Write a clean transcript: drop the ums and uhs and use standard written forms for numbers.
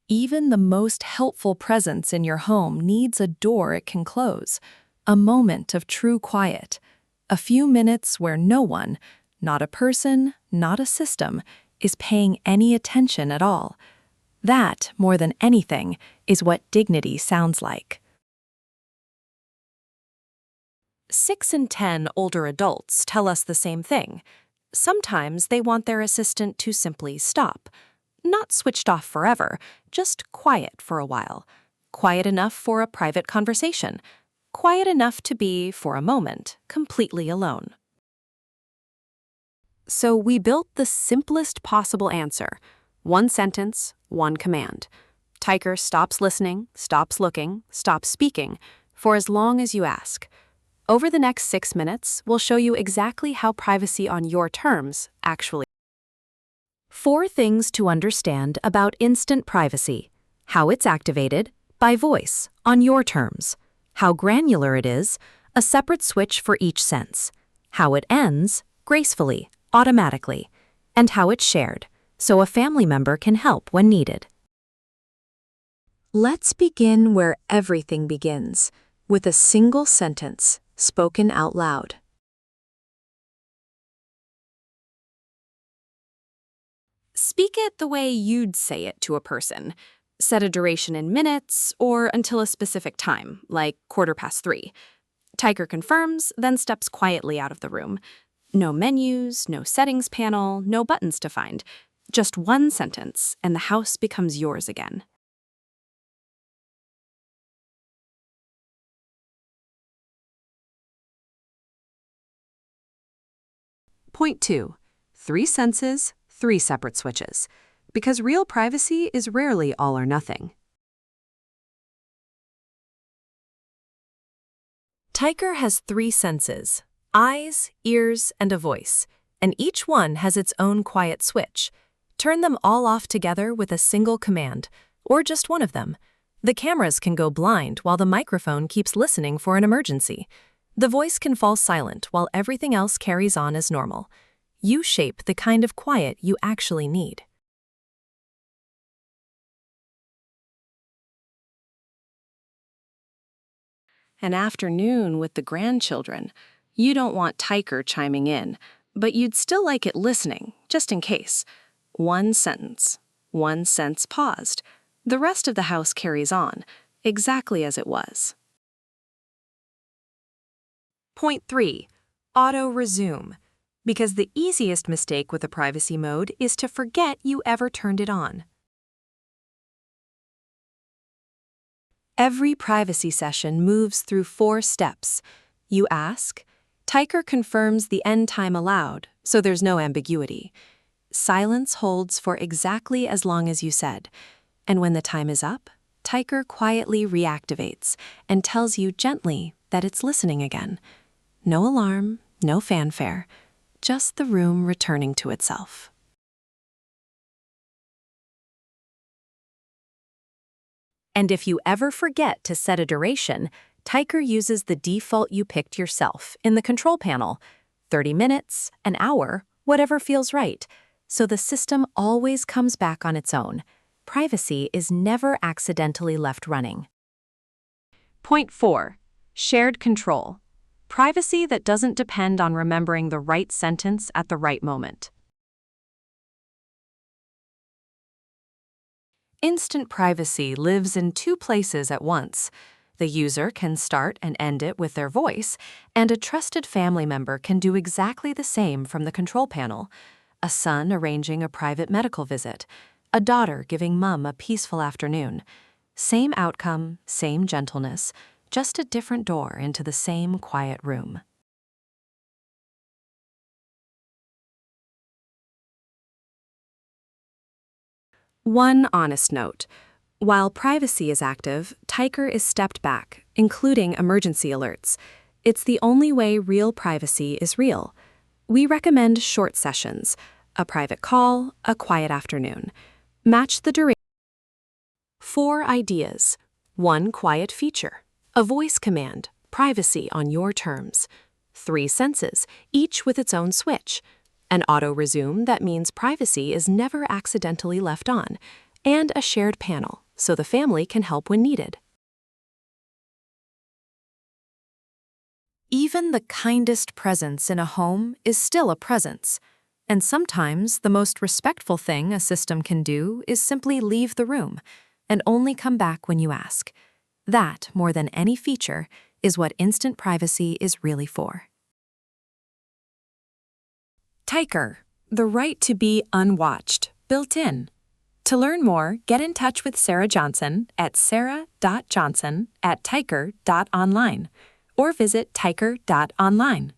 Even the most helpful presence in your home needs a door it can close, a moment of true quiet, a few minutes where no one, not a person, not a system, is paying any attention at all. That, more than anything, is what dignity sounds like. 6 in 10 older adults tell us the same thing. Sometimes they want their assistant to simply stop. Not switched off forever, just quiet for a while. Quiet enough for a private conversation. Quiet enough to be, for a moment, completely alone. So we built the simplest possible answer. One sentence, one command. Teiker stops listening, stops looking, stops speaking, for as long as you ask. Over the next 6 minutes, we'll show you exactly how privacy on your terms actually. 4 things to understand about instant privacy. How it's activated, by voice, on your terms. How granular it is, a separate switch for each sense. How it ends, gracefully, automatically. And how it's shared, so a family member can help when needed. Let's begin where everything begins, with a single sentence, spoken out loud. Speak it the way you'd say it to a person. Set a duration in minutes or until a specific time, like 3:15. Teiker confirms, then steps quietly out of the room. No menus, no settings panel, no buttons to find. Just one sentence, and the house becomes yours again. Point 2. 3 senses, 3 separate switches. Because real privacy is rarely all or nothing. Teiker has 3 senses: eyes, ears, and a voice, and each one has its own quiet switch. Turn them all off together with a single command, or just one of them. The cameras can go blind while the microphone keeps listening for an emergency. The voice can fall silent while everything else carries on as normal. You shape the kind of quiet you actually need. An afternoon with the grandchildren. You don't want Teiker chiming in, but you'd still like it listening, just in case. One sentence. One sense paused. The rest of the house carries on, exactly as it was. Point 3. Auto-resume. Because the easiest mistake with a privacy mode is to forget you ever turned it on. Every privacy session moves through 4 steps. You ask. Teiker confirms the end time allowed, so there's no ambiguity. Silence holds for exactly as long as you said. And when the time is up, Teiker quietly reactivates and tells you gently that it's listening again. No alarm, no fanfare, just the room returning to itself. And if you ever forget to set a duration, Teiker uses the default you picked yourself in the control panel. 30 minutes, an hour, whatever feels right. So the system always comes back on its own. Privacy is never accidentally left running. Point 4. Shared control. Privacy that doesn't depend on remembering the right sentence at the right moment. Instant privacy lives in 2 places at once. The user can start and end it with their voice, and a trusted family member can do exactly the same from the control panel. A son arranging a private medical visit, a daughter giving mom a peaceful afternoon. Same outcome, same gentleness, just a different door into the same quiet room. One honest note. While privacy is active, Teiker is stepped back, including emergency alerts. It's the only way real privacy is real. We recommend short sessions, a private call, a quiet afternoon. Match the duration. 4 ideas. 1 quiet feature. A voice command, privacy on your terms. 3 senses, each with its own switch. An auto-resume that means privacy is never accidentally left on. and a shared panel, so the family can help when needed. Even the kindest presence in a home is still a presence, and sometimes the most respectful thing a system can do is simply leave the room and only come back when you ask. That, more than any feature, is what instant privacy is really for. Teiker, the right to be unwatched, built in. To learn more, get in touch with Sarah Johnson at sarah.johnson@teiker.online or visit teiker.online.